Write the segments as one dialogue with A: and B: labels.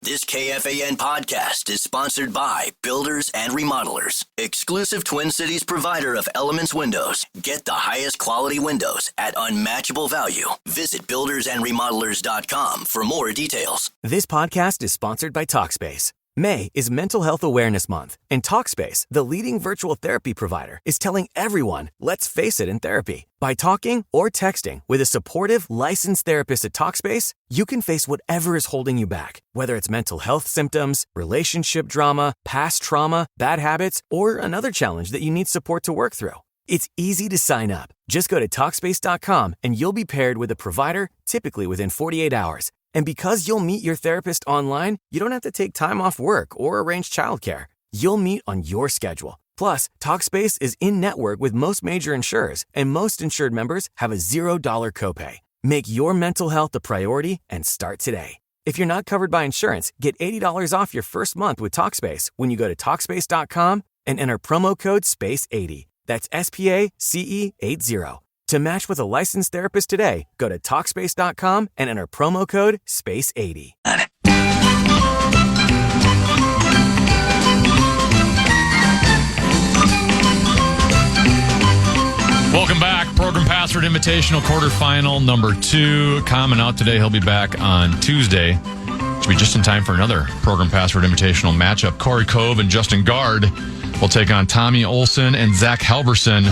A: This KFAN podcast is sponsored by Builders and Remodelers, exclusive Twin Cities provider of Elements Windows. Get the highest quality windows at unmatchable value. Visit buildersandremodelers.com for more details.
B: This podcast is sponsored by Talkspace. May is Mental Health Awareness Month, and Talkspace, the leading virtual therapy provider, is telling everyone, let's face it in therapy. By talking or texting with a supportive, licensed therapist at Talkspace, you can face whatever is holding you back, whether it's mental health symptoms, relationship drama, past trauma, bad habits, or another challenge that you need support to work through. It's easy to sign up. Just go to Talkspace.com and you'll be paired with a provider, typically within 48 hours. And because you'll meet your therapist online, you don't have to take time off work or arrange childcare. You'll meet on your schedule. Plus, Talkspace is in-network with most major insurers, and most insured members have a $0 copay. Make your mental health a priority and start today. If you're not covered by insurance, get $80 off your first month with Talkspace when you go to Talkspace.com and enter promo code SPACE80. That's SPACE80. To match with a licensed therapist today, go to Talkspace.com and enter promo code SPACE80.
C: Welcome back. Program Password Invitational quarterfinal number 2. Common out today. He'll be back on Tuesday. Should be just in time for another Program Password Invitational matchup. Corey Cove and Justin Gard will take on Tommy Olson and Zach Halverson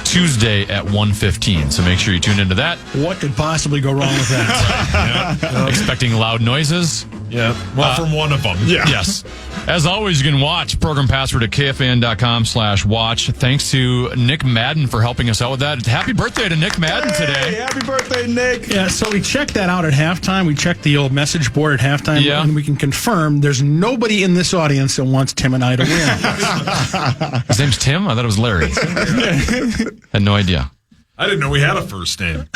C: Tuesday at 1:15. So make sure you tune into that.
D: What could possibly go wrong with that?
C: Yeah. Expecting loud noises.
E: Yeah. Well, from one of them.
C: Yeah. Yes. As always, you can watch Program Password at KFAN.com/watch. Thanks to Nick Madden for helping us out with that. Happy birthday to Nick Madden today.
E: Happy birthday, Nick.
D: Yeah, so we checked that out at halftime. We checked the old message board at halftime, and we can confirm there's nobody in this audience that wants Tim and I to win.
C: His name's Tim? I thought it was Larry. Had no idea.
E: I didn't know we had a first name.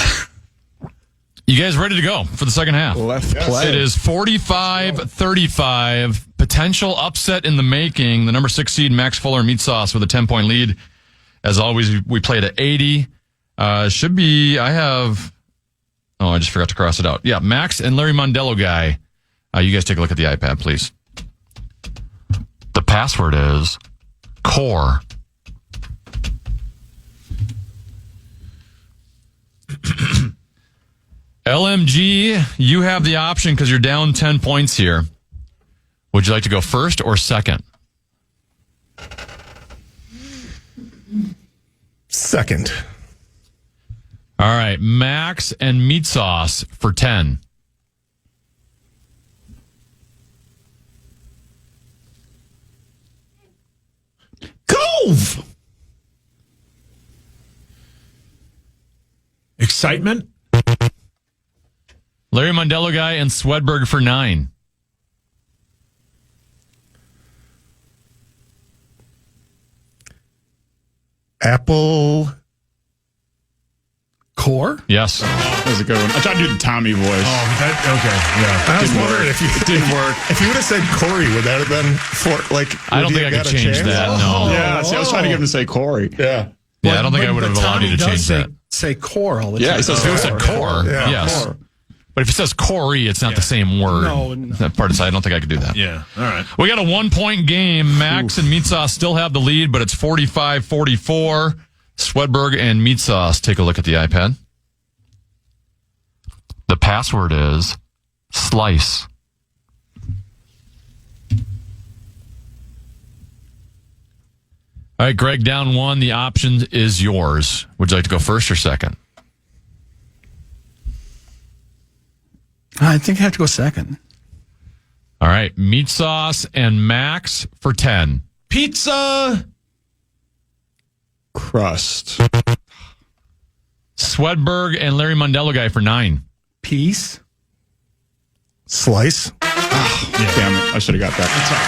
C: You guys ready to go for the second half?
E: Let's play.
C: It is 45-35. Potential upset in the making. The number 6 seed, Max Fuller Meat Sauce, with a 10-point lead. As always, we played at 80. Should be, I just forgot to cross it out. Yeah, Max and Larry Mondello guy. You guys take a look at the iPad, please. The password is CORE. LMG, you have the option because you're down 10 points here. Would you like to go first or second?
E: Second.
C: All right, Max and Meat Sauce for 10.
E: Cove. Excitement.
C: Larry Mondello guy and Swedberg for 9.
E: Apple.
D: Core?
C: Yes.
F: That was a good one. I tried to do the Tommy voice.
E: Okay. Yeah. I was wondering if you
F: Didn't work.
E: If you would have said Corey, would that have been
C: I don't think I could change that. No.
F: Yeah, see, I was trying to get him to say Corey.
E: Yeah.
C: Yeah, I don't think I would have allowed you to change that.
D: Say core all the time.
F: Yeah,
C: If it said core, yes.
E: Core.
C: But if it says Corey, it's not the same word.
D: No.
C: That part is, I don't think I could do that.
E: Yeah. All right.
C: We got a 1-point game. Max and Meat Sauce still have the lead, but it's 45-44. Swedberg and Meat Sauce. Take a look at the iPad. The password is slice. All right, Greg, down 1. The option is yours. Would you like to go first or second?
D: I think I have to go second.
C: All right, Meat Sauce and Max for 10.
E: Pizza.
F: Crust.
C: Swedberg and Larry Mondello guy for 9.
D: Piece.
E: Slice.
F: Damn it. I should have got that.
E: That's all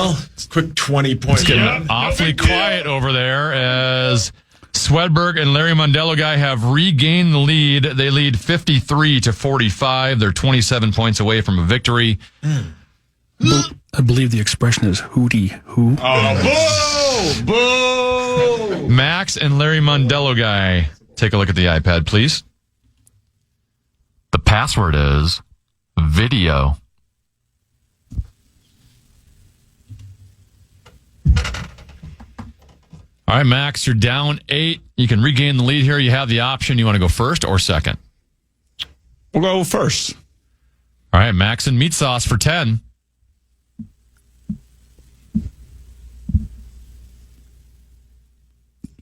E: right. Well, it's a quick 20 points.
C: It's getting awfully quiet over there as Swedberg and Larry Mondello guy have regained the lead. They lead 53-45. They're 27 points away from a victory.
D: I believe the expression is hootie hoo.
E: Oh, boo! Boo!
C: Max and Larry Mondello guy. Take a look at the iPad, please. The password is video. All right, Max, you're down 8. You can regain the lead here. You have the option. You want to go first or second?
F: We'll go first.
C: All right, Max and meat sauce for 10.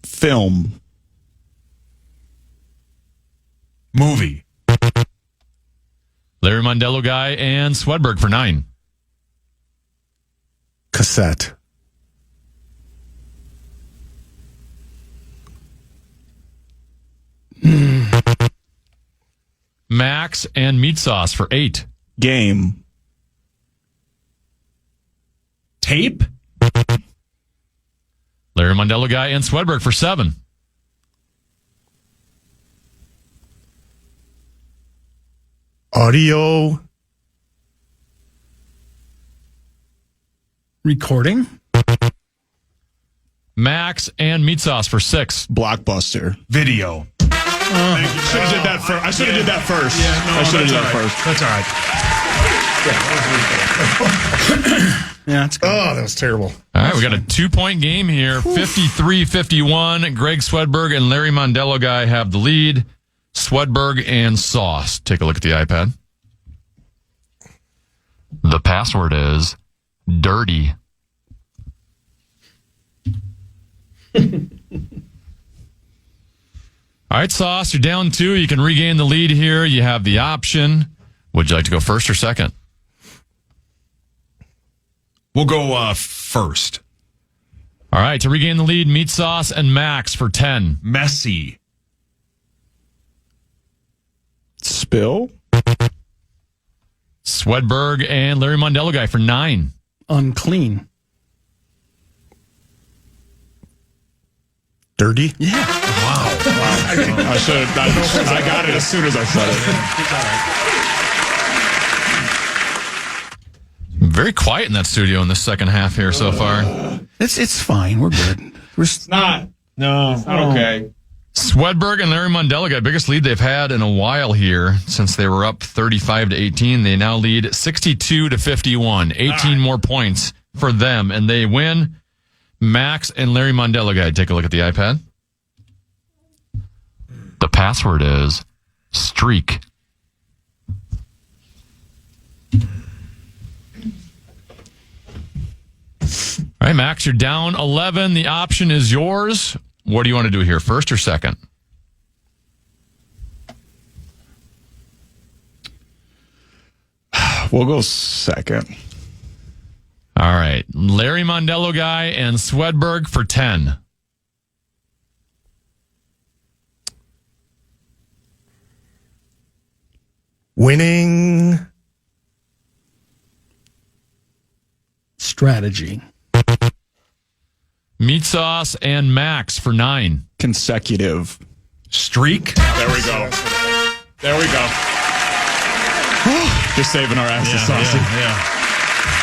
F: Film.
E: Movie.
C: Larry Mondello guy and Swedberg for 9.
G: Cassette.
C: Max and meat sauce for 8.
F: Game.
E: Tape.
C: Larry Mondello guy and Swedberg for 7.
G: Audio.
D: Recording.
C: Max and meat sauce for 6.
F: Blockbuster.
E: Video.
F: Thank you. Should have did that first. I should have did that first. I should have did that first.
E: That's all right.
D: Yeah, it's good.
G: Oh, that was terrible.
C: All right, we got a 2-point game here. 53-51. Greg Swedberg and Larry Mondello guy have the lead. Swedberg and Sauce. Take a look at the iPad. The password is dirty. All right, Sauce, you're down 2. You can regain the lead here. You have the option. Would you like to go first or second?
E: We'll go first.
C: All right, to regain the lead, meat sauce and Max for 10.
E: Messy.
F: Spill.
C: Swedberg and Larry Mondello guy for 9.
D: Unclean.
G: Dirty.
D: Yeah.
F: I should. I got it as soon as I said it.
C: Very quiet in that studio in the second half here so far.
D: It's fine. We're good.
E: Not okay.
C: Swedberg and Larry Mondello got biggest lead they've had in a while here since they were up 35-18. They now lead 62-51. 18 more points for them, and they win. Max and Larry Mondello guy, take a look at the iPad. The password is streak. All right, Max, you're down 11. The option is yours. What do you want to do here, first or second?
F: We'll go second.
C: All right. Larry Mondello guy and Swedberg for 10.
G: Winning.
D: Strategy.
C: Meat sauce and Max for 9.
F: Consecutive.
E: Streak.
F: There we go. There we go. Just saving our asses, Saucy.
E: Yeah.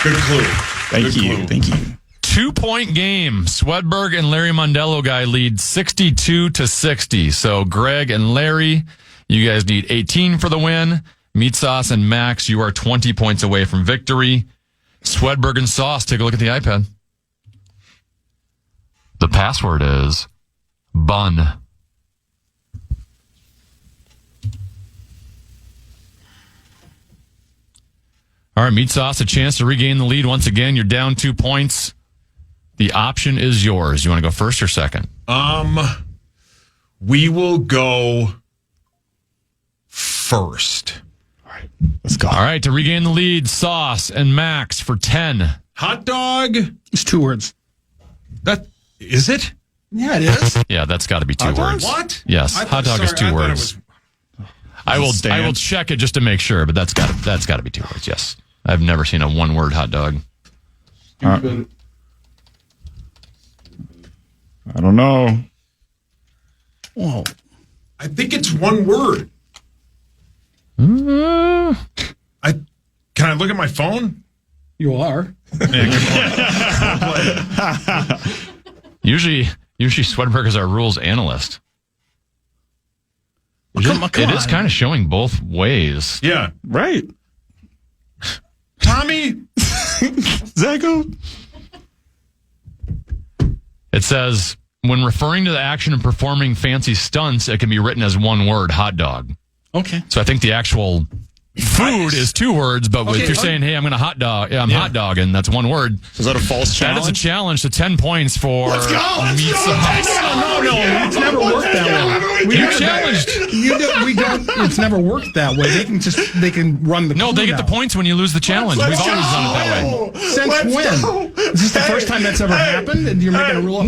E: Good clue.
F: Thank you. Thank you.
C: 2-point game. Swedberg and Larry Mondello guy lead 62-60. So Greg and Larry, you guys need 18 for the win. Meat sauce and Max, you are 20 points away from victory. Swedberg and Sauce, take a look at the iPad. The password is bun. All right, Meat Sauce, a chance to regain the lead once again. You're down 2 points. The option is yours. You want to go first or second?
E: We will go first.
F: All right, let's go.
C: All right, to regain the lead, Sauce and Max for 10.
E: Hot dog.
D: It's 2 words.
E: That is it?
D: Yeah, it is.
C: Yeah, that's got to be 2 words.
E: What?
C: Yes, hot dog is 2 words. I will check it just to make sure, but that's got to be 2 words. Yes, I've never seen a 1-word hot dog.
F: I don't know.
D: Whoa.
E: I think it's 1 word. Can I look at my phone?
D: You are.
C: Usually Swedberg is our rules analyst.
D: Come
C: It is
D: on.
C: kind of showing both ways.
E: Yeah.
F: Right.
E: Tommy?
F: Zago?
C: It says, when referring to the action of performing fancy stunts, it can be written as one word, hot dog.
D: Okay.
C: So I think the actual food is 2 words, but if you're saying, hey, I'm going to hot dog, I'm hot dogging, that's 1 word.
F: Is that a false challenge?
C: That is a challenge to 10 points for
F: Let's go!
D: No. It's never worked that way.
C: You challenged.
D: We don't. It's never worked that way. They can run the.
C: No, they
D: clue
C: get the
D: now.
C: points when you lose the challenge. We've always done it that way.
D: Since when? Is this the first time that's ever happened? And you're making a rule?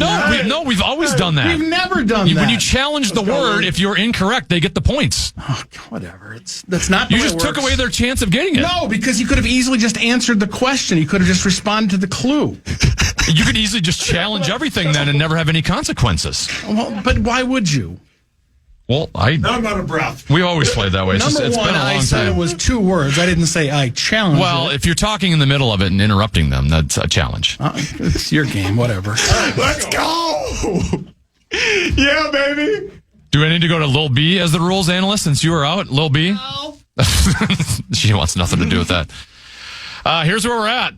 C: We've always done that.
D: We've never done that.
C: When you challenge the word, if you're incorrect, they get the points.
D: Oh, whatever. That's not. The
C: You
D: way
C: just
D: it
C: took
D: works.
C: away their chance of getting it.
D: No, because you could have easily just answered the question. You could have just responded to the clue.
C: You could easily just challenge everything then and never have any consequences.
D: Well, but why would you?
C: Well,
E: Now I'm out of breath.
C: we always played that way. It's
D: Number
C: been
D: one,
C: a
D: I
C: long
D: said
C: time.
D: it was 2 words. I didn't say I challenged
C: Well,
D: it.
C: if you're talking in the middle of it and interrupting them, that's a challenge.
D: It's your game, whatever.
F: Let's go! Yeah, baby!
C: Do I need to go to Lil B as the rules analyst since you were out? Lil B? No. She wants nothing to do with that. Here's where we're at.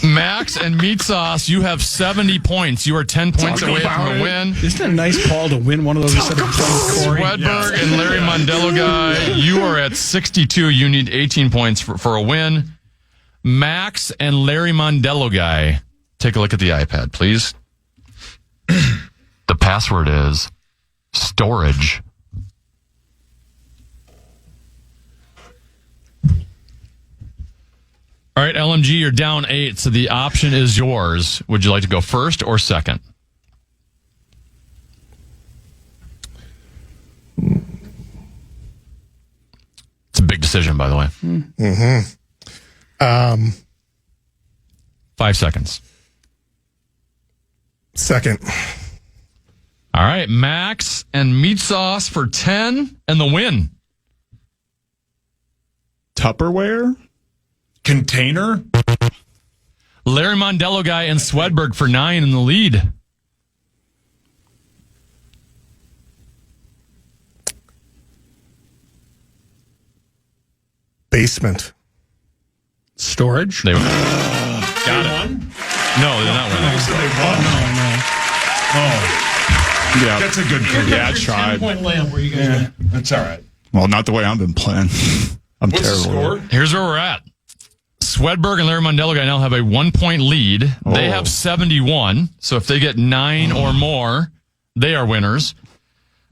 C: Max and Meat Sauce, you have 70 points. You are 10 points away from a win.
D: Isn't it a nice, Paul, to win one of those instead of playing Corey?
C: Swedberg and Larry Mondello guy, you are at 62. You need 18 points for a win. Max and Larry Mondello guy, take a look at the iPad, please. The password is storage. All right, LMG, you're down 8, so the option is yours. Would you like to go first or second? It's a big decision, by the way.
G: Mm-hmm.
C: 5 seconds.
G: Second.
C: All right, Max and Meat Sauce for 10 and the win.
F: Tupperware?
E: Container?
C: Larry Mondello guy and Swedberg for 9 in the lead.
G: Basement.
D: Storage?
C: They got it. No, they're not winning.
F: Yeah.
E: That's a good clue.
F: Yeah, I tried.
D: 10-point layup where you guys went.
E: That's all right.
F: Well, not the way I've been playing. I'm
E: What's the
F: terrible.
E: score?
C: Here's where we're at. Swedberg and Larry Mondello guy now have a 1-point lead. They have 71. So if they get 9 or more, they are winners.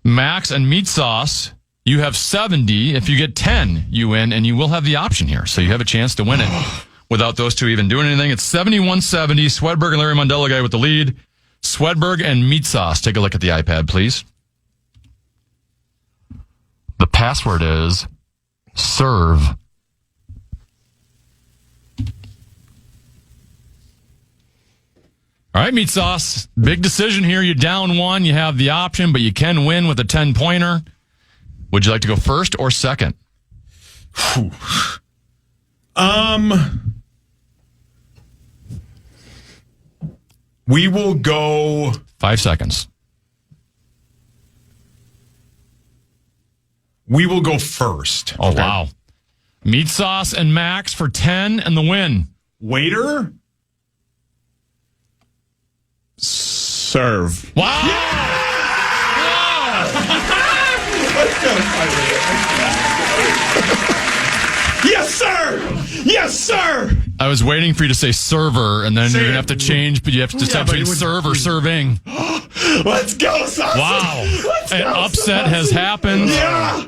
C: Max and Meat Sauce, you have 70. If you get 10, you win, and you will have the option here. So you have a chance to win it without those two even doing anything. It's 71-70. Swedberg and Larry Mondello guy with the lead. Swedberg and Meat Sauce. Take a look at the iPad, please. The password is serve. All right, Meat Sauce. Big decision here. You're down 1. You have the option, but you can win with a 10-pointer. Would you like to go first or second?
E: We will go
C: 5 seconds.
E: We will go first.
C: Oh, wow. Meat Sauce and Max for 10 and the win.
E: Waiter?
F: Serve.
C: Wow.
F: Yes, sir! Yes, sir!
C: I was waiting for you to say server, and then you're going to have to change, but you have to decide between serve or serving.
F: Let's go, sausage!
C: Wow.
F: Let's
C: An
F: go,
C: upset
F: sausage.
C: has happened.
F: Yeah!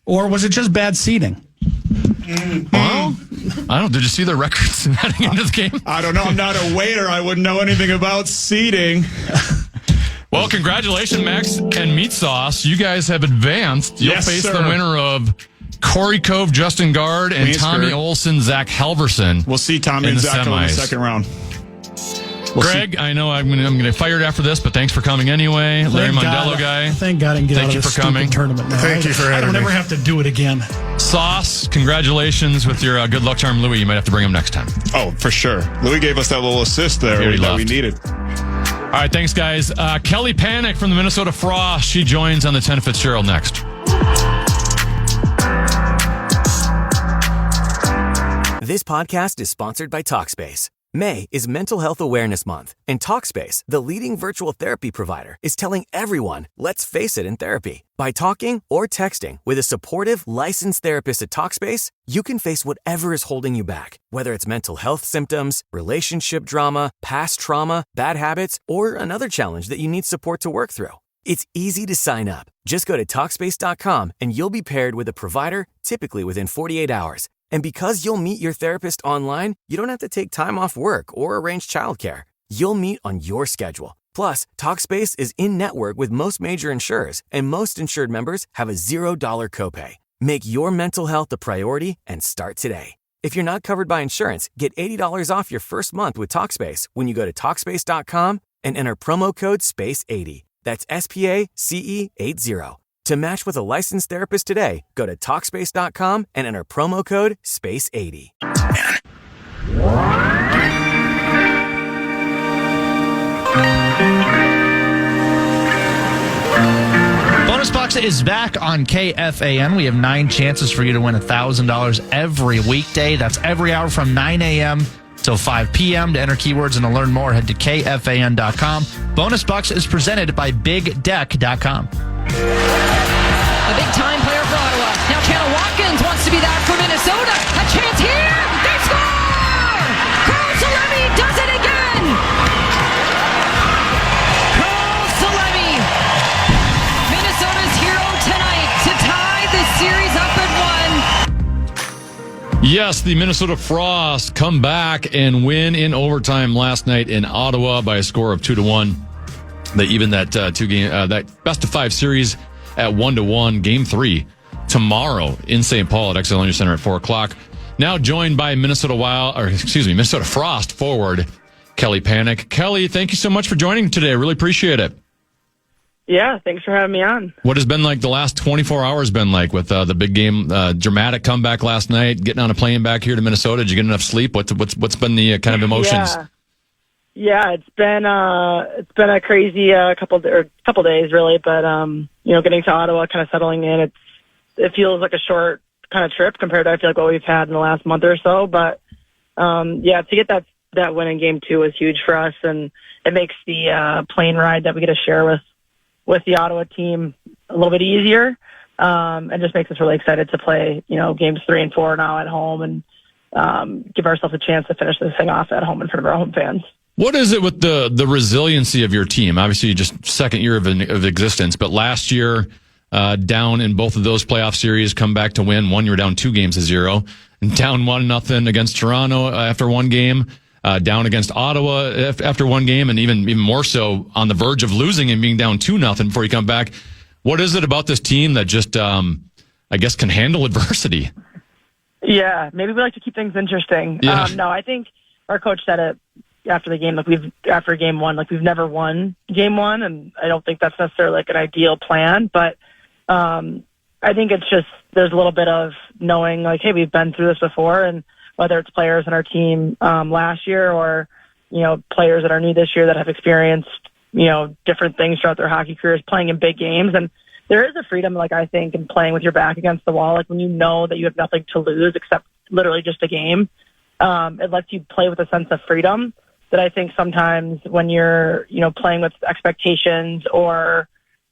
D: Or was it just bad seating?
C: Well, I don't. Did you see the records heading into the game?
F: I don't know. I'm not a waiter. I wouldn't know anything about seating.
C: Well, congratulations, Max and Meat Sauce. You guys have advanced. You'll
F: Yes,
C: face
F: sir.
C: the winner of Corey Cove, Justin Gard, and Tommy
F: Skirt.
C: Olson, Zach Halverson.
F: We'll see Tommy
C: in
F: and
C: the
F: Zach in the
C: semis.
F: second round.
C: Greg, I know I'm gonna fire after this, but thanks for coming anyway. Larry
D: Thank
C: Mondello
D: God-
C: guy.
D: Thank God I can get
C: Thank
D: out
C: you
D: of this
C: for coming.
D: stupid tournament now.
G: Thank you for
D: I
G: having
D: don't
G: me.
D: ever have to do it again.
C: Sauce, congratulations with your good luck charm, Louie. You might have to bring him next time.
F: Oh, for sure. Louis gave us that little assist there
C: He
F: that we
C: left.
F: needed.
C: All right, thanks, guys. Kelly Pannek from the Minnesota Frost. She joins on the Tennafitzgerald next.
B: This podcast is sponsored by Talkspace. May is Mental Health Awareness Month, and Talkspace, the leading virtual therapy provider, is telling everyone, let's face it in therapy. By talking or texting with a supportive, licensed therapist at Talkspace, you can face whatever is holding you back, whether it's mental health symptoms, relationship drama, past trauma, bad habits, or another challenge that you need support to work through. It's easy to sign up. Just go to Talkspace.com and you'll be paired with a provider, typically within 48 hours. And because you'll meet your therapist online, you don't have to take time off work or arrange childcare. You'll meet on your schedule. Plus, Talkspace is in-network with most major insurers, and most insured members have a $0 copay. Make your mental health a priority and start today. If you're not covered by insurance, get $80 off your first month with Talkspace when you go to Talkspace.com and enter promo code SPACE80. That's SPACE80. To match with a licensed therapist today, go to Talkspace.com and enter promo code SPACE80.
H: Bonus Box is back on KFAN. We have 9 chances for you to win $1,000 every weekday. That's every hour from 9 a.m. till 5 p.m. To enter keywords and to learn more, head to KFAN.com. Bonus Box is presented by BigDeck.com.
I: A big-time player for Ottawa. Now Chandler Watkins wants to be that for Minnesota. A chance here. They score! Carl Salemi does it again! Carl Salemi, Minnesota's hero tonight to tie the series up at 1.
C: Yes, the Minnesota Frost come back and win in overtime last night in Ottawa by a score of 2-1. They even that that best-of-5 series at 1-1. Game 3 tomorrow in St. Paul at Excelsior Center at 4:00. Now joined by Minnesota Frost forward Kelly Pannek. Kelly, thank you so much for joining today. I really appreciate it.
J: Yeah, thanks for having me on.
C: What has been like the last 24 hours been like with the big game, dramatic comeback last night, getting on a plane back here to Minnesota? Did you get enough sleep? What's been the kind of emotions?
J: Yeah, it's been a crazy couple days really, but getting to Ottawa, kind of settling in, it feels like a short kind of trip compared to I feel like what we've had in the last month or so. But to get that win in game 2 was huge for us, and it makes the plane ride that we get to share with the Ottawa team a little bit easier, and just makes us really excited to play games 3 and 4 now at home, and give ourselves a chance to finish this thing off at home in front of our home fans.
C: What is it with the resiliency of your team? Obviously, just second year of existence, but last year, down in both of those playoff series, come back to win. One, you were down 2-0, and down 1-0 against Toronto after one game, down against Ottawa after one game, and even more so on the verge of losing and being down 2-0 before you come back. What is it about this team that just, I guess, can handle adversity?
J: Yeah, maybe we like to keep things interesting.
C: Yeah.
J: No, I think our coach said it after the game, after game 1, we've never won game 1, and I don't think that's necessarily an ideal plan, but I think it's just there's a little bit of knowing hey, we've been through this before, and whether it's players in our team last year or players that are new this year that have experienced different things throughout their hockey careers, playing in big games, and there is a freedom I think in playing with your back against the wall, when you know that you have nothing to lose except literally just a game. It lets you play with a sense of freedom that I think sometimes when you're, playing with expectations or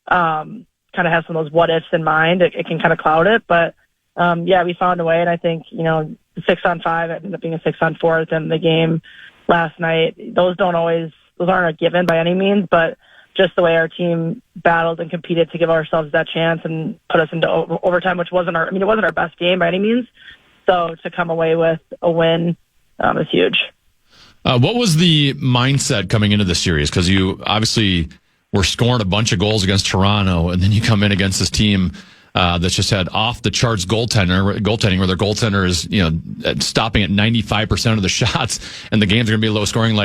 J: kind of have some of those what ifs in mind, it can kind of cloud it. But we found a way, and I think, the 6-on-5 ended up being a 6-on-4 at the end of the game last night. Those aren't a given by any means, but just the way our team battled and competed to give ourselves that chance and put us into overtime, which wasn't our best game by any means. So to come away with a win is huge.
C: What was the mindset coming into the series? Because you obviously were scoring a bunch of goals against Toronto, and then you come in against this team that's just had off the charts goaltending, where their goaltender is stopping at 95% of the shots, and the games are going to be low scoring.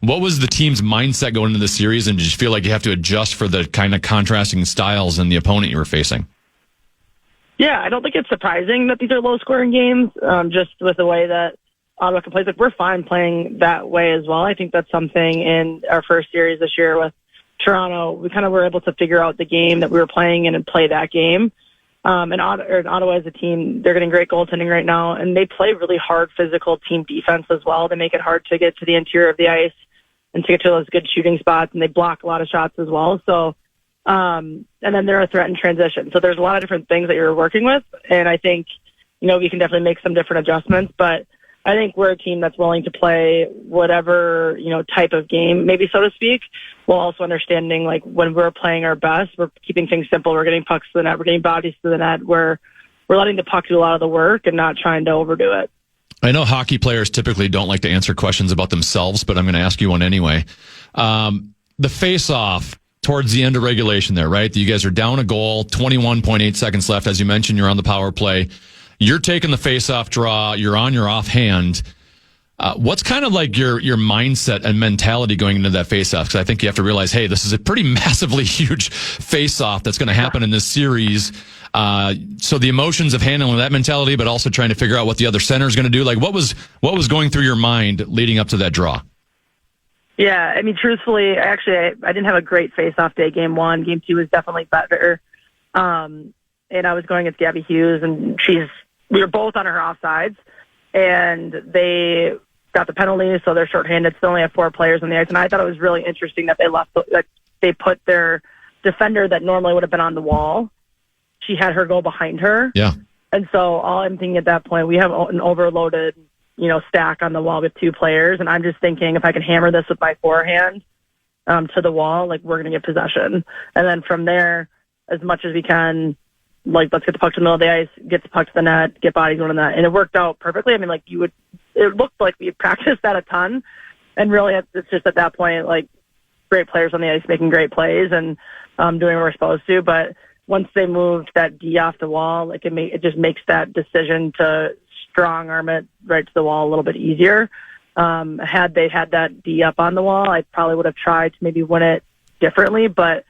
C: What was the team's mindset going into the series, and did you feel like you have to adjust for the kind of contrasting styles in the opponent you were facing?
J: Yeah, I don't think it's surprising that these are low-scoring games, just with the way that Ottawa can play. Like, we're fine playing that way as well. I think that's something in our first series this year with Toronto. We kind of were able to figure out the game that we were playing in and play that game. And Ottawa as a team, they're getting great goaltending right now, and they play really hard physical team defense as well. They make it hard to get to the interior of the ice and to get to those good shooting spots, and they block a lot of shots as well. So, and then they're a threat in transition. So there's a lot of different things that you're working with, and I think, we can definitely make some different adjustments, but I think we're a team that's willing to play whatever, type of game, maybe so to speak, while also understanding, like, when we're playing our best, we're keeping things simple. We're getting pucks to the net. We're getting bodies to the net. We're letting the puck do a lot of the work and not trying to overdo it.
C: I know hockey players typically don't like to answer questions about themselves, but I'm going to ask you one anyway. The face-off towards the end of regulation there, right? You guys are down a goal, 21.8 seconds left. As you mentioned, you're on the power play. You're taking the face-off draw. You're on your offhand. What's kind of like your mindset and mentality going into that face-off? Because I think you have to realize, hey, this is a pretty massively huge face-off that's going to happen in this series. So the emotions of handling that mentality, but also trying to figure out what the other center is going to do. Like, what was going through your mind leading up to that draw?
J: Yeah, I mean, truthfully, I didn't have a great face-off day. Game 1, Game 2 was definitely better. And I was going against Gabby Hughes, and we were both on her offsides, and they got the penalty, so they're shorthanded. Still only have 4 players on the ice, and I thought it was really interesting that they put their defender that normally would have been on the wall. She had her go behind her. Yeah. And so all I'm thinking at that point, we have an overloaded, stack on the wall with 2 players, and I'm just thinking if I can hammer this with my forehand to the wall, like, we're going to get possession. And then from there, as much as we can, like, let's get the puck to the middle of the ice, get the puck to the net, get bodies going in that. And it worked out perfectly. I mean, like, it looked like we practiced that a ton. And really, it's just at that point, like, great players on the ice making great plays and doing what we're supposed to. But once they moved that D off the wall, like, it just makes that decision to strong arm it right to the wall a little bit easier. Had they had that D up on the wall, I probably would have tried to maybe win it differently. But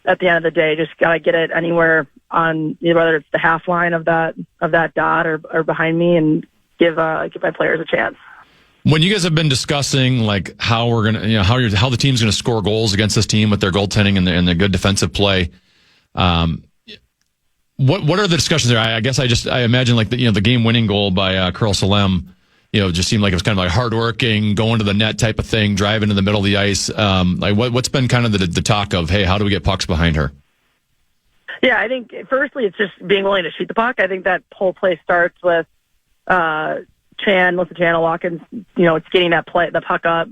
J: at the end of the day, just got to get it anywhere on, whether it's the half line of that dot or behind me, and give my players a chance.
C: When you guys have been discussing, like, how we're gonna, how the team's gonna score goals against this team with their goaltending and their good defensive play, what are the discussions there? I guess I imagine, like, the game winning goal by Curl Salem, just seemed like it was kind of like hardworking, going to the net type of thing, driving to the middle of the ice. Like, what's been kind of the talk of, hey, how do we get pucks behind her?
J: Yeah, I think firstly it's just being willing to shoot the puck. I think that whole play starts with Melissa Watkins, it's getting the puck up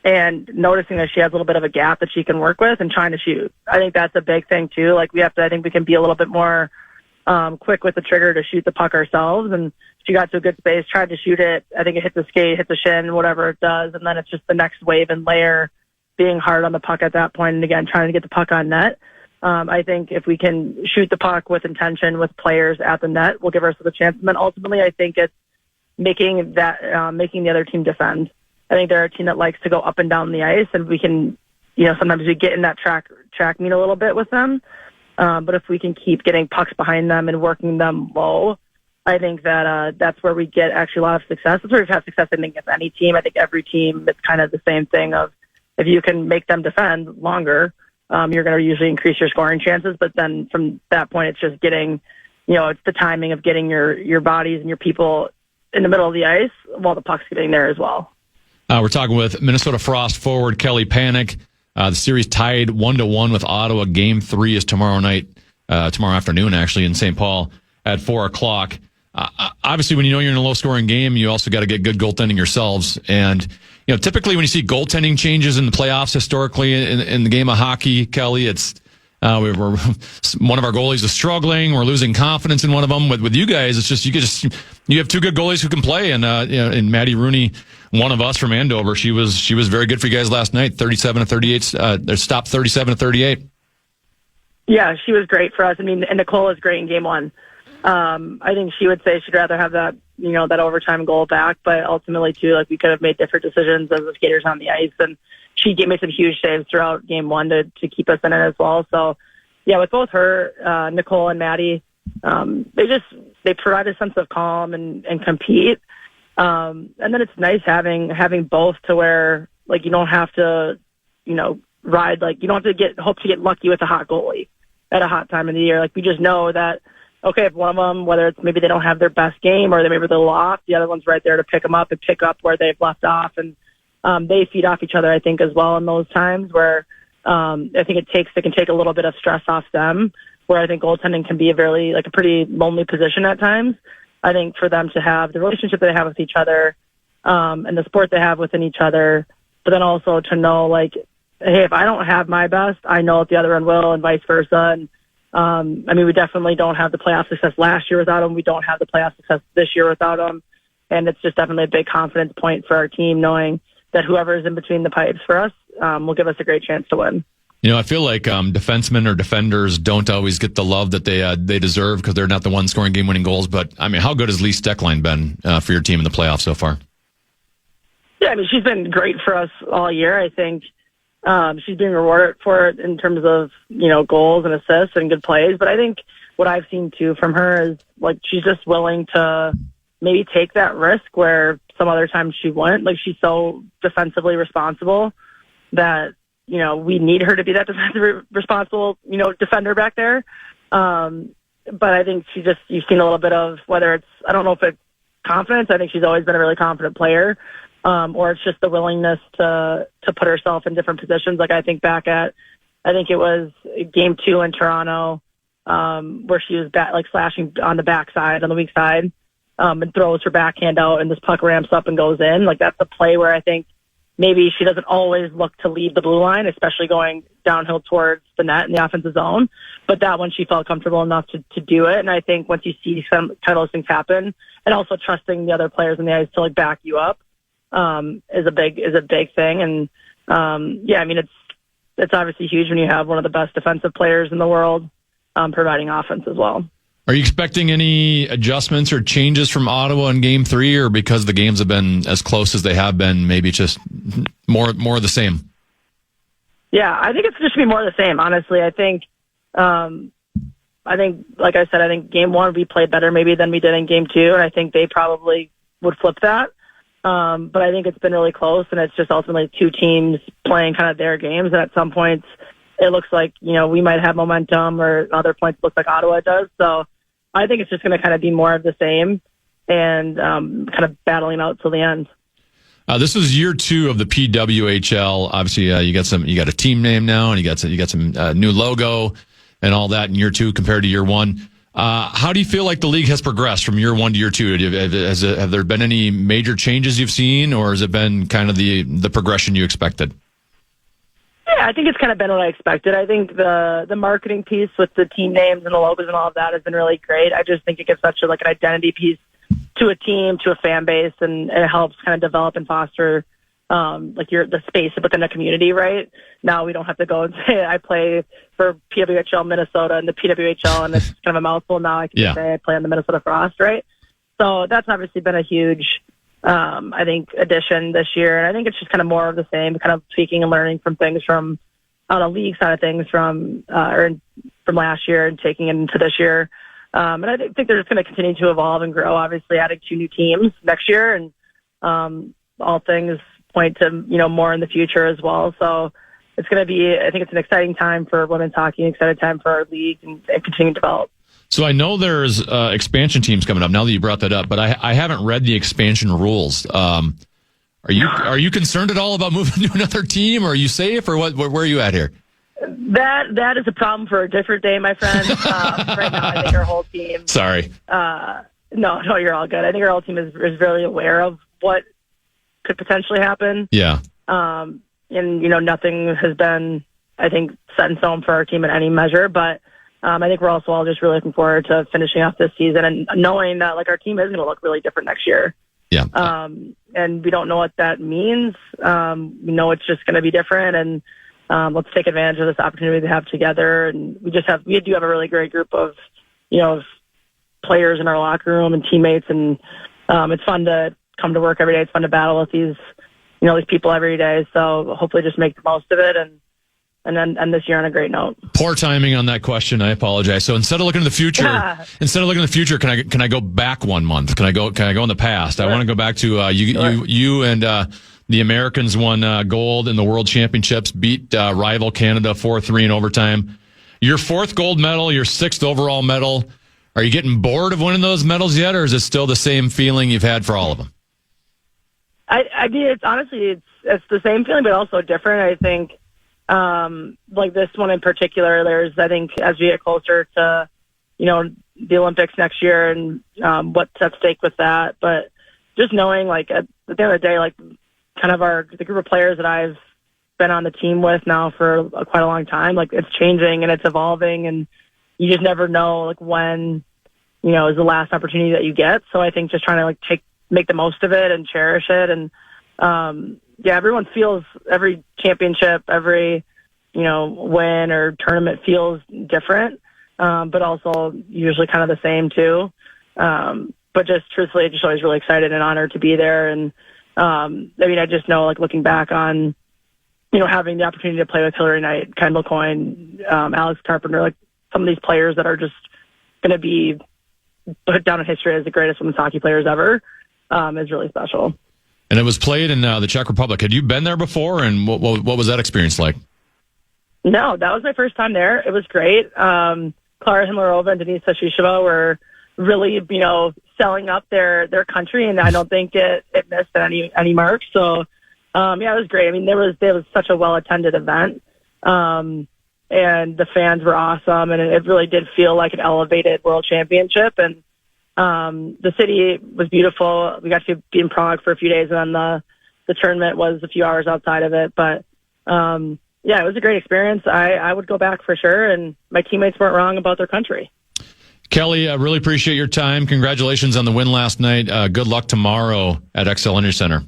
J: and noticing that she has a little bit of a gap that she can work with and trying to shoot. I think that's a big thing too. Like, I think we can be a little bit more quick with the trigger to shoot the puck ourselves. And she got to a good space, tried to shoot it. I think it hit the skate, hit the shin, whatever it does. And then it's just the next wave and layer being hard on the puck at that point. And again, trying to get the puck on net. I think if we can shoot the puck with intention with players at the net, we'll give ourselves a chance. And then ultimately, I think it's making the other team defend. I think they're a team that likes to go up and down the ice, and we can, sometimes we get in that track meet a little bit with them. But if we can keep getting pucks behind them and working them low, I think that that's where we get actually a lot of success. That's where we've had success, I think, against any team. I think every team, it's kind of the same thing of if you can make them defend longer, you're going to usually increase your scoring chances. But then from that point, it's just getting, it's the timing of getting your bodies and your people in the middle of the ice while the puck's getting there as well.
C: We're talking with Minnesota Frost forward Kelly Pannek. The series tied 1-1 with Ottawa. Game 3 is tomorrow afternoon, actually, in St. Paul at 4:00. Obviously, when you're in a low-scoring game, you also got to get good goaltending yourselves. And typically when you see goaltending changes in the playoffs, historically in the game of hockey, Kelly, it's we're one of our goalies is struggling. We're losing confidence in one of them. With you guys, it's just you have 2 good goalies who can play, and and Maddie Rooney, one of us from Andover, she was very good for you guys last night. 37-38. They stopped 37-38.
J: Yeah, she was great for us. I mean, and Nicole is great in game 1. I think she would say she'd rather have that, that overtime goal back, but ultimately too, like, we could have made different decisions as the skaters on the ice, and she made some huge saves throughout game 1 to keep us in it as well. So yeah, with both her, Nicole and Maddie, they provide a sense of calm and compete. And then it's nice having both to where, like, you don't have to, ride, like, you don't have to hope to get lucky with a hot goalie at a hot time of the year. Like, we just know that, okay, if one of them, whether it's maybe they don't have their best game or maybe they're a little off, the other one's right there to pick them up and pick up where they've left off. And they feed off each other, I think, as well in those times where I think it can take a little bit of stress off them, where I think goaltending can be a pretty lonely position at times. I think for them to have the relationship that they have with each other and the sport they have within each other, but then also to know, like, hey, if I don't have my best, I know that the other one will, and vice versa. And we definitely don't have the playoff success last year without him. We don't have the playoff success this year without him. And it's just definitely a big confidence point for our team, knowing that whoever is in between the pipes for us will give us a great chance to win.
C: I feel like defensemen or defenders don't always get the love that they deserve because they're not the ones scoring game-winning goals. But, how good has Lee Steckline been for your team in the playoffs so far?
J: Yeah, she's been great for us all year. I think she's being rewarded for it in terms of, goals and assists and good plays. But I think what I've seen, too, from her is, like, she's just willing to maybe take that risk where some other times she wouldn't. Like, she's so defensively responsible that, we need her to be that defensively responsible, defender back there. But I think you've seen a little bit of, whether it's, I don't know if it's confidence. I think she's always been a really confident player. Or it's just the willingness to put herself in different positions. Like, I think back at, I think it was game 2 in Toronto, where she was slashing on the backside, on the weak side, and throws her backhand out, and this puck ramps up and goes in. Like, that's a play where I think maybe she doesn't always look to leave the blue line, especially going downhill towards the net in the offensive zone. But that one, she felt comfortable enough to do it. And I think once you see some kind of those things happen, and also trusting the other players in the ice to, like, back you up, is a big thing. And it's obviously huge when you have one of the best defensive players in the world providing offense as well.
C: Are you expecting any adjustments or changes from Ottawa in Game 3, or because the games have been as close as they have been, maybe just more of the same?
J: Yeah, I think it's just be more of the same. Honestly, I think, like I said, I think Game 1 we played better maybe than we did in Game 2, and I think they probably would flip that. But I think it's been really close, and it's just ultimately two teams playing kind of their games. And at some points, it looks like, we might have momentum, or other points it looks like Ottawa does. So I think it's just going to kind of be more of the same and kind of battling out till the end.
C: This is year 2 of the PWHL. Obviously, you got a team name now, and you got some new logo and all that in year 2 compared to year 1. How do you feel like the league has progressed from year 1 to year 2? Have there been any major changes you've seen, or has it been kind of the progression you expected?
J: Yeah, I think it's kind of been what I expected. I think the marketing piece with the team names and the logos and all of that has been really great. I just think it gives such an identity piece to a team, to a fan base, and it helps kind of develop and foster the space within the community, right? Now we don't have to go and say I play for PWHL Minnesota and the PWHL, and it's kind of a mouthful. Now I can say I play on the Minnesota Frost, right? So that's obviously been a huge, I think, addition this year. And I think it's just kind of more of the same, kind of tweaking and learning from things from on the league side of things from last year and taking it into this year. And I think they're just going to continue to evolve and grow, obviously adding 2 new teams next year, and all things point to, more in the future as well. So it's going to be, I think it's an exciting time for women's hockey, an exciting time for our league, and continue to develop.
C: So I know there's expansion teams coming up now that you brought that up, but I haven't read the expansion rules. Are you concerned at all about moving to another team, or are you safe, or what? Where are you at here?
J: That is a problem for a different day, my friend. Right now, I think our whole team.
C: Sorry.
J: No, you're all good. I think our whole team is really aware of what could potentially happen.
C: Yeah.
J: And nothing has been, I think, set in stone for our team in any measure. But I think we're also all just really looking forward to finishing off this season and knowing that our team is going to look really different next year.
C: Yeah.
J: And we don't know what that means. We know it's just going to be different, and let's take advantage of this opportunity we have together. And we do have a really great group of, players in our locker room and teammates, and it's fun to come to work every day. It's fun to battle with these people every day. So hopefully just make the most of it and end this year on a great note.
C: Poor timing on that question. I apologize. So instead of looking to the future, can I go back 1 month? Can I go in the past? Sure. I want to go back to you and the Americans won gold in the World Championships, beat rival Canada 4-3 in overtime. Your 4th gold medal, your 6th overall medal. Are you getting bored of winning those medals yet, or is it still the same feeling you've had for all of them?
J: I mean, it's honestly the same feeling, but also different. I think, like this one in particular, I think as we get closer to, the Olympics next year and what's at stake with that, but just knowing, like, at the end of the day, like, kind of the group of players that I've been on the team with now for quite a long time, like, it's changing and it's evolving, and you just never know, like, when, is the last opportunity that you get. So I think just trying to, like, make the most of it and cherish it. And, everyone feels every championship, every, win or tournament feels different, but also usually kind of the same too. But just truthfully, just always really excited and honored to be there. And, I just know, like, looking back on, having the opportunity to play with Hillary Knight, Kendall Coyne, Alex Carpenter, like, some of these players that are just going to be put down in history as the greatest women's hockey players ever, is really special.
C: And it was played in the Czech Republic. Had you been there before, and what was that experience like?
J: No, that was my first time there. It was great. Clara Himlerova and Denise Sashisheva were really, selling up their country, and I don't think it missed any marks. So, it was great. I mean, there was such a well-attended event. And the fans were awesome, and it really did feel like an elevated world championship. And the city was beautiful. We got to be in Prague for a few days, and then the tournament was a few hours outside of it. But it was a great experience. I would go back for sure, and my teammates weren't wrong about their country.
C: Kelly, I really appreciate your time. Congratulations on the win last night. Good luck tomorrow at XL Energy Center.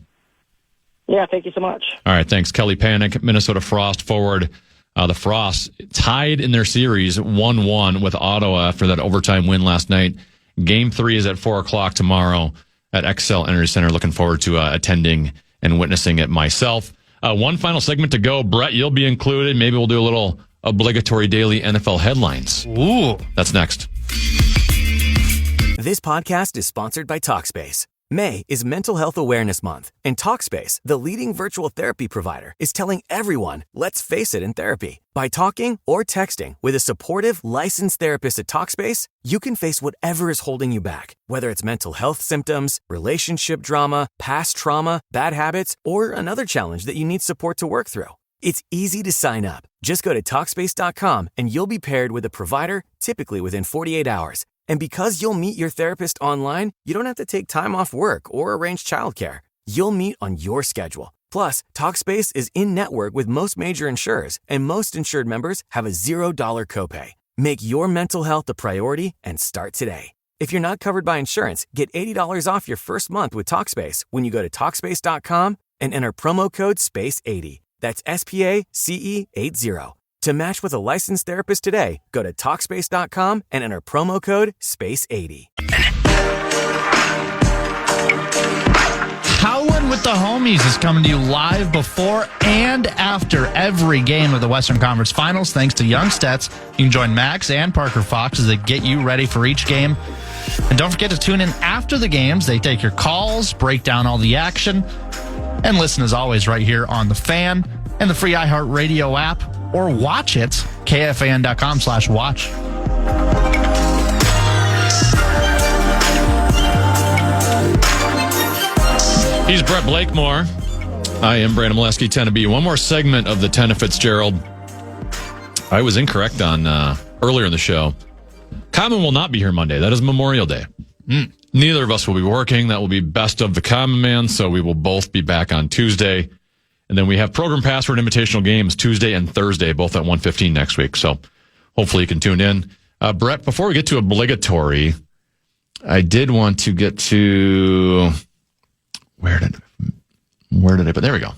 J: Yeah, thank you so much.
C: All right, thanks. Kelly Pannek, Minnesota Frost forward. The Frost tied in their series 1-1 with Ottawa after that overtime win last night. Game 3 is at 4:00 tomorrow at XL Energy Center. Looking forward to attending and witnessing it myself. One final segment to go. Brett, you'll be included. Maybe we'll do a little obligatory daily NFL headlines.
H: Ooh.
C: That's next.
B: This podcast is sponsored by Talkspace. May is Mental Health Awareness Month, and Talkspace, the leading virtual therapy provider, is telling everyone, let's face it in therapy. By talking or texting with a supportive, licensed therapist at Talkspace, you can face whatever is holding you back, whether it's mental health symptoms, relationship drama, past trauma, bad habits, or another challenge that you need support to work through. It's easy to sign up. Just go to Talkspace.com and you'll be paired with a provider, typically within 48 hours. And because you'll meet your therapist online, you don't have to take time off work or arrange childcare. You'll meet on your schedule. Plus, Talkspace is in-network with most major insurers, and most insured members have a $0 copay. Make your mental health a priority and start today. If you're not covered by insurance, get $80 off your first month with Talkspace when you go to Talkspace.com and enter promo code SPACE80. That's SPACE80. To match with a licensed therapist today, go to Talkspace.com and enter promo code SPACE80.
H: Howlin' with the Homies is coming to you live before and after every game of the Western Conference Finals. Thanks to Youngsteds, you can join Max and Parker Fox as they get you ready for each game. And don't forget to tune in after the games. They take your calls, break down all the action, and listen as always right here on The Fan and the free iHeartRadio app, or watch it, KFAN.com/watch.
C: He's Brett Blakemore. I am Brandon Molesky, 10 to be. One more segment of the Tennafitzgerald. I was incorrect on earlier in the show. Common will not be here Monday. That is Memorial Day. Neither of us will be working. That will be best of the Common Man, so we will both be back on Tuesday. And then we have Program Password Invitational games Tuesday and Thursday, both at 1:15 next week. So hopefully you can tune in. Brett, before we get to obligatory, I did want to get to... Where did I put? There we go.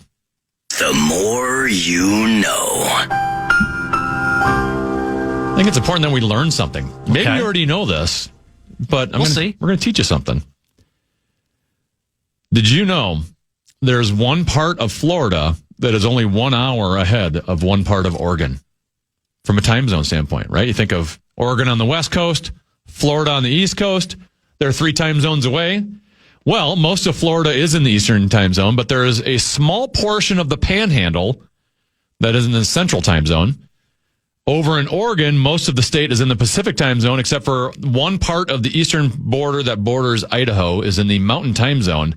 A: The more you know.
C: I think it's important that we learn something. Maybe you already know this, but we'll see. We're going to teach you something. Did you know there's one part of Florida that is only 1 hour ahead of one part of Oregon from a time zone standpoint, right? You think of Oregon on the West Coast, Florida on the East Coast. They're 3 time zones away. Well, most of Florida is in the Eastern time zone, but there is a small portion of the Panhandle that is in the Central time zone. Over in Oregon, most of the state is in the Pacific time zone, except for one part of the eastern border that borders Idaho is in the Mountain time zone.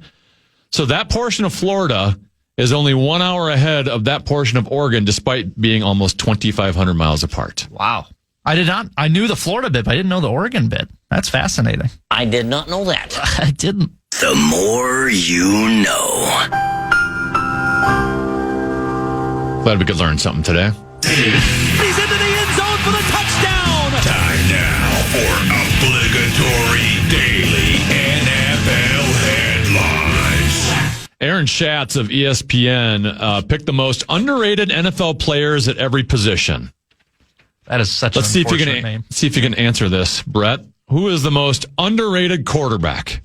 C: So that portion of Florida is only 1 hour ahead of that portion of Oregon, despite being almost 2,500 miles apart.
H: Wow. I knew the Florida bit, but I didn't know the Oregon bit. That's fascinating.
A: I did not know that.
H: I didn't.
A: The more you know.
C: Glad we could learn something today.
K: He's into the end zone for the touchdown.
F: Time now for obligatory daily NFL headlines.
C: Aaron Schatz of ESPN picked the most underrated NFL players at every position.
H: That is such an unfortunate name.
C: See if you can answer this, Brett. Who is the most underrated quarterback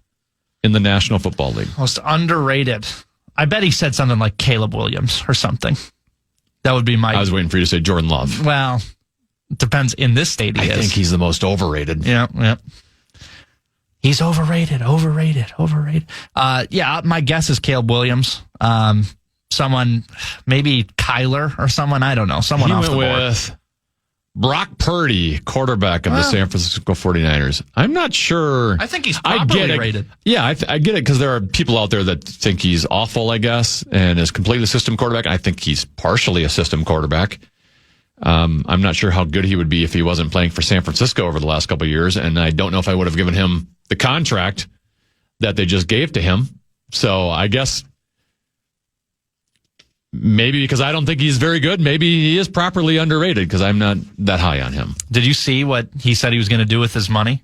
C: in the National Football League?
H: Most underrated. I bet he said something like Caleb Williams or something. That would be my...
C: I was waiting for you to say Jordan Love.
H: Well, it depends. In this state,
C: I think he's the most overrated.
H: Yeah. He's overrated. Yeah, my guess is Caleb Williams. Someone, maybe Kyler or someone, I don't know. Someone off the board.
C: With Brock Purdy, quarterback of the San Francisco 49ers. I'm not sure.
H: I think he's properly rated.
C: Yeah, I get it because there are people out there that think he's awful, I guess, and is completely a system quarterback. I think he's partially a system quarterback. I'm not sure how good he would be if he wasn't playing for San Francisco over the last couple of years, and I don't know if I would have given him the contract that they just gave to him. So I guess maybe because I don't think he's very good, maybe he is properly underrated because I'm not that high on him.
H: Did you see what he said he was going to do with his money?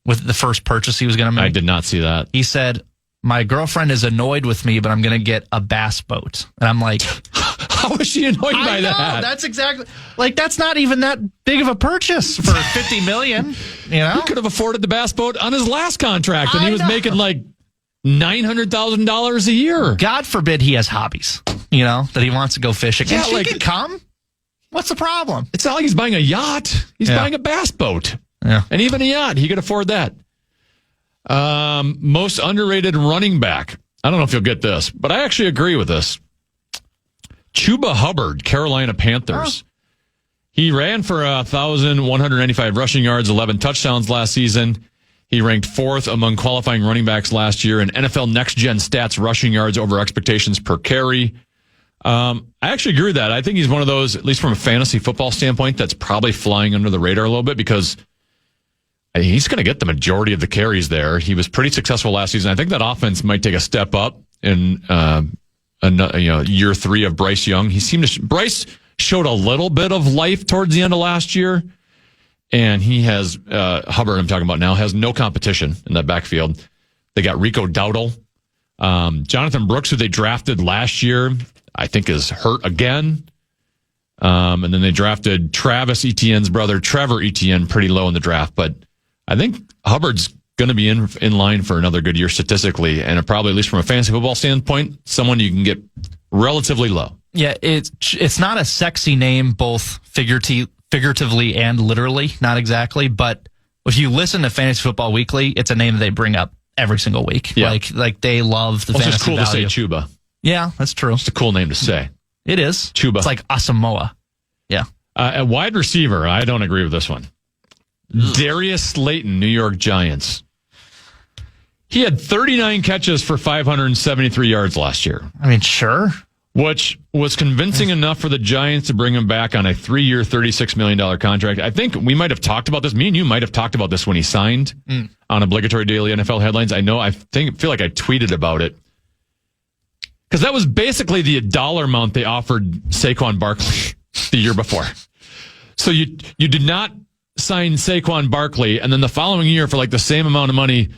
H: With the first purchase he was going to make?
C: I did not see that.
H: He said, my girlfriend is annoyed with me, but I'm going to get a bass boat. And I'm like...
C: How is she annoyed by that?
H: That's exactly... Like, that's not even that big of a purchase for $50 million, you know?
C: He could have afforded the bass boat on his last contract, and he was making like $900,000 a year.
H: God forbid he has hobbies, you know, that he wants to go fishing.
C: Yeah,
H: and she can come. What's the problem?
C: It's not like he's buying a yacht. He's buying a bass boat.
H: Yeah.
C: And even a yacht, he could afford that. Most underrated running back. I don't know if you'll get this, but I actually agree with this. Chuba Hubbard, Carolina Panthers. He ran for 1,195 rushing yards, 11 touchdowns last season. He ranked 4th among qualifying running backs last year in NFL Next Gen Stats rushing yards over expectations per carry. I actually agree with that. I think he's one of those, at least from a fantasy football standpoint, that's probably flying under the radar a little bit because he's going to get the majority of the carries there. He was pretty successful last season. I think that offense might take a step up in year 3 of Bryce Young. Bryce showed a little bit of life towards the end of last year. And he has, Hubbard I'm talking about now, has no competition in that backfield. They got Rico Dowdle. Jonathan Brooks, who they drafted last year, I think is hurt again. And then they drafted Travis Etienne's brother, Trevor Etienne, pretty low in the draft. But I think Hubbard's going to be in line for another good year statistically. And probably, at least from a fantasy football standpoint, someone you can get relatively low.
H: Yeah, it's not a sexy name, both figuratively and literally, not exactly, but if you listen to Fantasy Football Weekly, it's a name they bring up every single week. Yeah. Like they love the fantasy
C: It's just cool
H: value.
C: to say Chuba.
H: Yeah, that's true.
C: It's a cool name to say.
H: It is.
C: Chuba.
H: It's like Asamoah. Yeah.
C: At wide receiver, I don't agree with this one. Darius Slayton, New York Giants. He had 39 catches for 573 yards last year.
H: I mean, sure.
C: Which was convincing enough for the Giants to bring him back on a 3-year, $36 million contract. I think we might have talked about this. Me and you might have talked about this when he signed on obligatory daily NFL headlines. I know. Feel like I tweeted about it. Because that was basically the dollar amount they offered Saquon Barkley the year before. So you did not sign Saquon Barkley, and then the following year for like the same amount of money,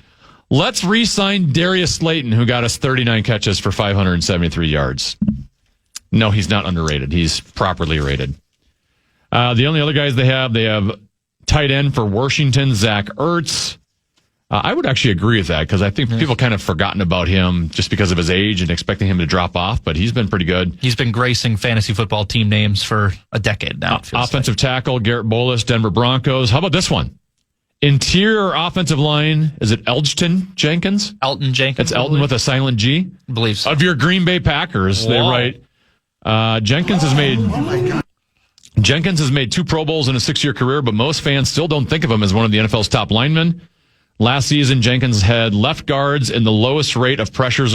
C: let's re-sign Darius Slayton, who got us 39 catches for 573 yards. No, he's not underrated. He's properly rated. The only other guys they have tight end for Washington, Zach Ertz. I would actually agree with that because I think people kind of forgotten about him just because of his age and expecting him to drop off, but he's been pretty good.
H: He's been gracing fantasy football team names for a decade now.
C: Offensive tackle, Garrett Bolles, Denver Broncos. How about this one? Interior offensive line, is it Elgton Jenkins?
H: Elton Jenkins.
C: It's Elton with a silent G?
H: I believe so.
C: Of your Green Bay Packers, they write, Jenkins has made 2 Pro Bowls in a 6-year career, but most fans still don't think of him as one of the NFL's top linemen. Last season, Jenkins had led left guards in the lowest rate of pressures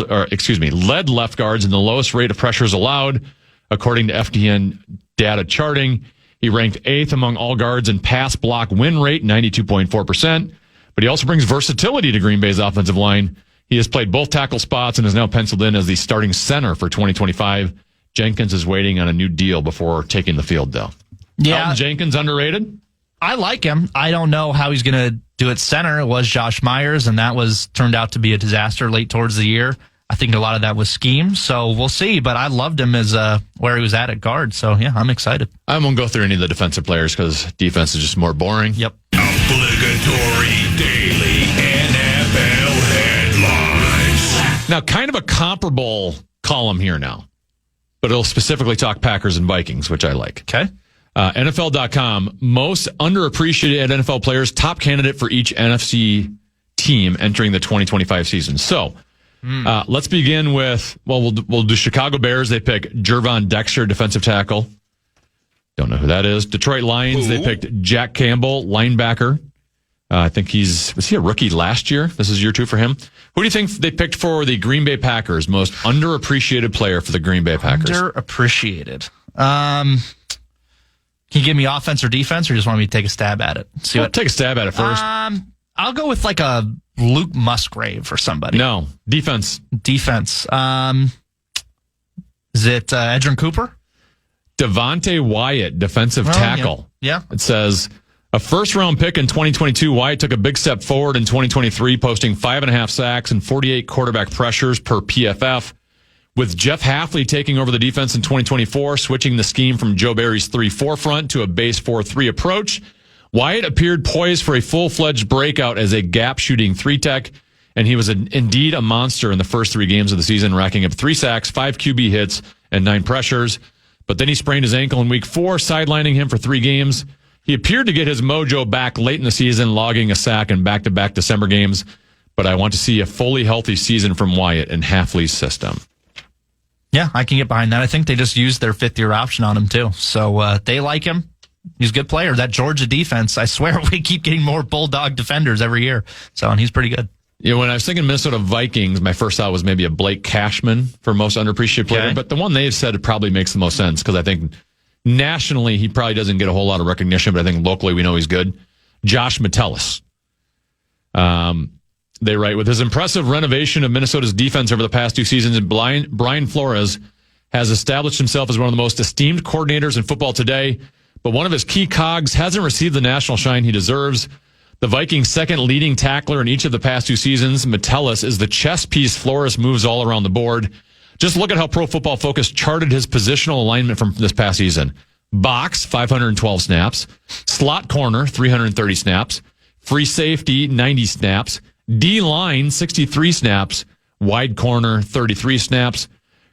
C: allowed, according to FDN data charting. He ranked 8th among all guards in pass block win rate, 92.4%. But he also brings versatility to Green Bay's offensive line. He has played both tackle spots and is now penciled in as the starting center for 2025. Jenkins is waiting on a new deal before taking the field, though.
H: Yeah.
C: Elton Jenkins underrated?
H: I like him. I don't know how he's going to do at center. It was Josh Myers, and that turned out to be a disaster late towards the year. I think a lot of that was scheme, so we'll see. But I loved him as where he was at guard. So, yeah, I'm excited.
C: I won't go through any of the defensive players because defense is just more boring.
H: Yep.
L: Obligatory daily NFL headlines.
C: Now, kind of a comparable column here now, but it'll specifically talk Packers and Vikings, which I like.
H: Okay.
C: NFL.com, most underappreciated NFL players, top candidate for each NFC team entering the 2025 season. So, let's begin with, we'll do Chicago Bears. They pick Jervon Dexter, defensive tackle. Don't know who that is. Detroit Lions, they picked Jack Campbell, linebacker. I think was he a rookie last year? This is year 2 for him. Who do you think they picked for the Green Bay Packers? Most underappreciated player for the Green Bay Packers.
H: Underappreciated. Can you give me offense or defense, or just want me to take a stab at it?
C: Take a stab at it first.
H: I'll go with like a Luke Musgrave or somebody.
C: No, defense.
H: Defense. Is it Edgerrin Cooper?
C: Devontae Wyatt, defensive tackle.
H: Yeah.
C: It says, a first-round pick in 2022, Wyatt took a big step forward in 2023, posting 5.5 sacks and 48 quarterback pressures per PFF. With Jeff Hafley taking over the defense in 2024, switching the scheme from Joe Barry's 3-4 front to a base 4-3 approach, Wyatt appeared poised for a full-fledged breakout as a gap-shooting 3-tech, and he was indeed a monster in the first 3 games of the season, racking up 3 sacks, 5 QB hits, and 9 pressures. But then he sprained his ankle in week 4, sidelining him for 3 games. He appeared to get his mojo back late in the season, logging a sack in back-to-back December games. But I want to see a fully healthy season from Wyatt in Hafley's system.
H: Yeah, I can get behind that. I think they just used their 5th-year option on him, too. So they like him. He's a good player. That Georgia defense, I swear, we keep getting more Bulldog defenders every year. And he's pretty good.
C: Yeah, when I was thinking Minnesota Vikings, my first thought was maybe a Blake Cashman for most underappreciated player. Okay. But the one they've said it probably makes the most sense because I think nationally he probably doesn't get a whole lot of recognition, but I think locally we know he's good. Josh Metellus. They write, with his impressive renovation of Minnesota's defense over the past 2 seasons, Brian Flores has established himself as one of the most esteemed coordinators in football today, but one of his key cogs hasn't received the national shine he deserves. The Vikings' second leading tackler in each of the past 2 seasons, Metellus, is the chess piece Flores moves all around the board. Just look at how Pro Football Focus charted his positional alignment from this past season. Box, 512 snaps. Slot corner, 330 snaps. Free safety, 90 snaps. D-line, 63 snaps. Wide corner, 33 snaps.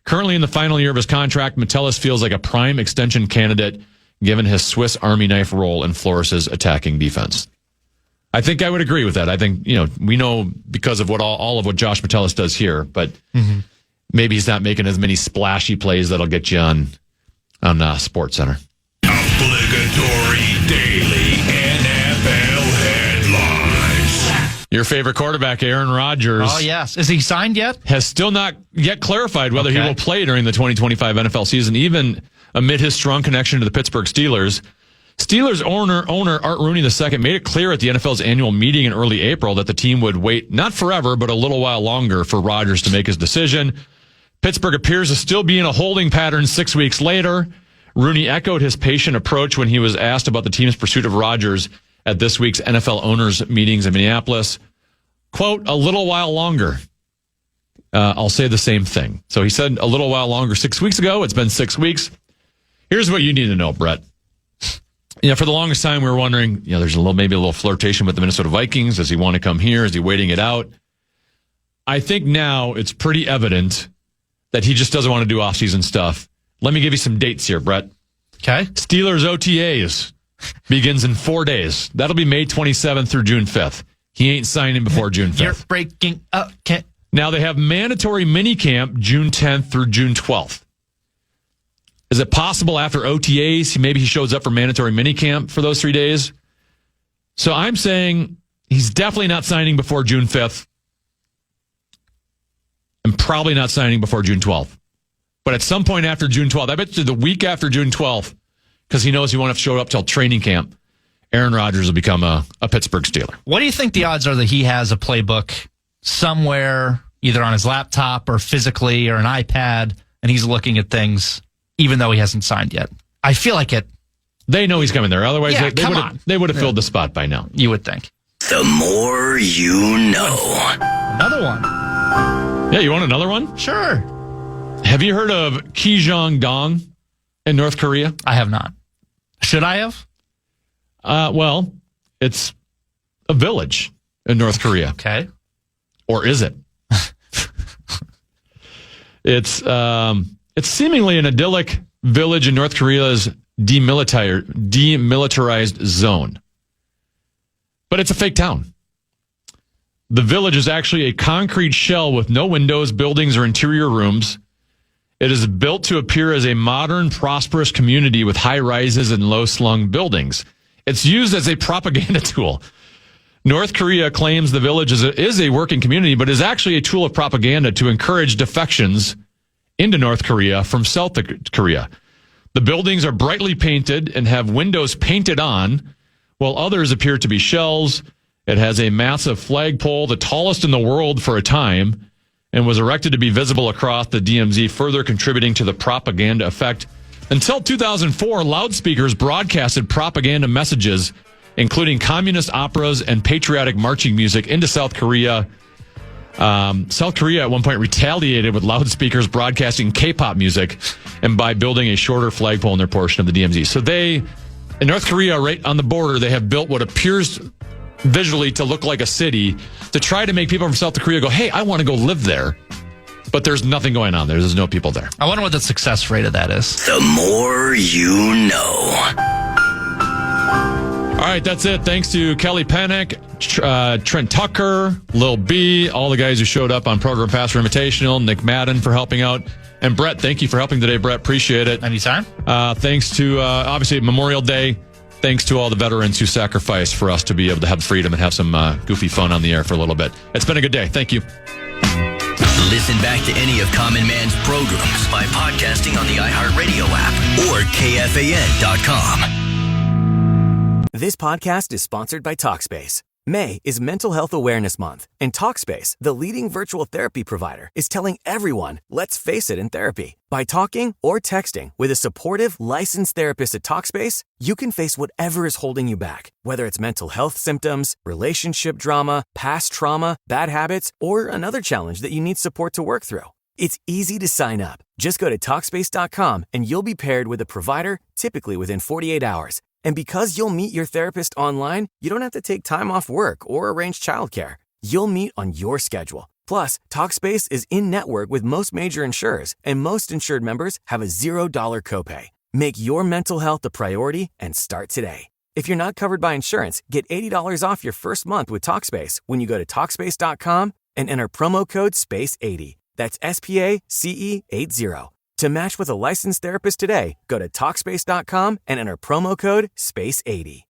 C: Currently in the final year of his contract, Metellus feels like a prime extension candidate given his Swiss Army knife role in Flores' attacking defense. I think I would agree with that. I think, we know because of what all of what Josh Metellus does here, but maybe he's not making as many splashy plays that'll get you on SportsCenter.
L: Obligatory daily NFL headlines.
C: Your favorite quarterback, Aaron Rodgers.
H: Oh, yes. Is he signed yet?
C: Has still not yet clarified whether he will play during the 2025 NFL season, even amid his strong connection to the Pittsburgh Steelers. Steelers owner Art Rooney II made it clear at the NFL's annual meeting in early April that the team would wait not forever, but a little while longer for Rodgers to make his decision. Pittsburgh appears to still be in a holding pattern 6 weeks later. Rooney echoed his patient approach when he was asked about the team's pursuit of Rodgers at this week's NFL owners' meetings in Minneapolis. Quote, a little while longer. I'll say the same thing. So he said a little while longer 6 weeks ago. It's been 6 weeks. Here's what you need to know, Brett. For the longest time, we were wondering, there's maybe a little flirtation with the Minnesota Vikings. Does he want to come here? Is he waiting it out? I think now it's pretty evident that he just doesn't want to do off-season stuff. Let me give you some dates here, Brett.
H: Okay.
C: Steelers OTAs begins in 4 days. That'll be May 27th through June 5th. He ain't signing before June 5th.
H: You're breaking up.
C: Now they have mandatory minicamp June 10th through June 12th. Is it possible after OTAs, maybe he shows up for mandatory minicamp for those 3 days? So I'm saying he's definitely not signing before June 5th and probably not signing before June 12th. But at some point after June 12th, I bet you the week after June 12th, because he knows he won't have to show up till training camp, Aaron Rodgers will become a Pittsburgh Steeler.
H: What do you think the odds are that he has a playbook somewhere, either on his laptop or physically or an iPad, and he's looking at things even though he hasn't signed yet? I feel like it.
C: They know he's coming there. Otherwise, they would have filled the spot by now.
H: You would think.
A: The more you know.
H: Another one.
C: Yeah, you want another one?
H: Sure.
C: Have you heard of Kijang-dong in North Korea?
H: I have not. Should I have?
C: Well, it's a village in North Korea.
H: Okay.
C: Or is it? It's seemingly an idyllic village in North Korea's demilitarized zone. But it's a fake town. The village is actually a concrete shell with no windows, buildings, or interior rooms. It is built to appear as a modern, prosperous community with high rises and low-slung buildings. It's used as a propaganda tool. North Korea claims the village is a working community, but is actually a tool of propaganda to encourage defections into North Korea from South Korea. The buildings are brightly painted and have windows painted on, while others appear to be shells. It has a massive flagpole, the tallest in the world for a time, and was erected to be visible across the DMZ, further contributing to the propaganda effect. Until 2004, loudspeakers broadcasted propaganda messages, including communist operas and patriotic marching music, into South Korea. South Korea at one point retaliated with loudspeakers broadcasting K-pop music and by building a shorter flagpole in their portion of the DMZ. So in North Korea, right on the border, they have built what appears visually to look like a city to try to make people from South Korea go, hey, I want to go live there. But there's nothing going on there. There's no people there.
H: I wonder what the success rate of that is.
A: The more you know.
C: All right, that's it. Thanks to Kelly Pannek, Trent Tucker, Lil B, all the guys who showed up on Program Passer Invitational, Nick Madden for helping out. And Brett, thank you for helping today, Brett. Appreciate it.
H: Anytime.
C: Thanks to, obviously, Memorial Day. Thanks to all the veterans who sacrificed for us to be able to have freedom and have some goofy fun on the air for a little bit. It's been a good day. Thank you.
A: Listen back to any of Common Man's programs by podcasting on the iHeartRadio app or KFAN.com.
B: This podcast is sponsored by Talkspace. May is Mental Health Awareness Month, and Talkspace, the leading virtual therapy provider, is telling everyone, let's face it in therapy. By talking or texting with a supportive, licensed therapist at Talkspace, you can face whatever is holding you back, whether it's mental health symptoms, relationship drama, past trauma, bad habits, or another challenge that you need support to work through. It's easy to sign up. Just go to Talkspace.com and you'll be paired with a provider, typically within 48 hours. And because you'll meet your therapist online, you don't have to take time off work or arrange childcare. You'll meet on your schedule. Plus, Talkspace is in-network with most major insurers, and most insured members have a $0 copay. Make your mental health a priority and start today. If you're not covered by insurance, get $80 off your first month with Talkspace when you go to Talkspace.com and enter promo code SPACE80. That's SPACE80. To match with a licensed therapist today, go to Talkspace.com and enter promo code SPACE80.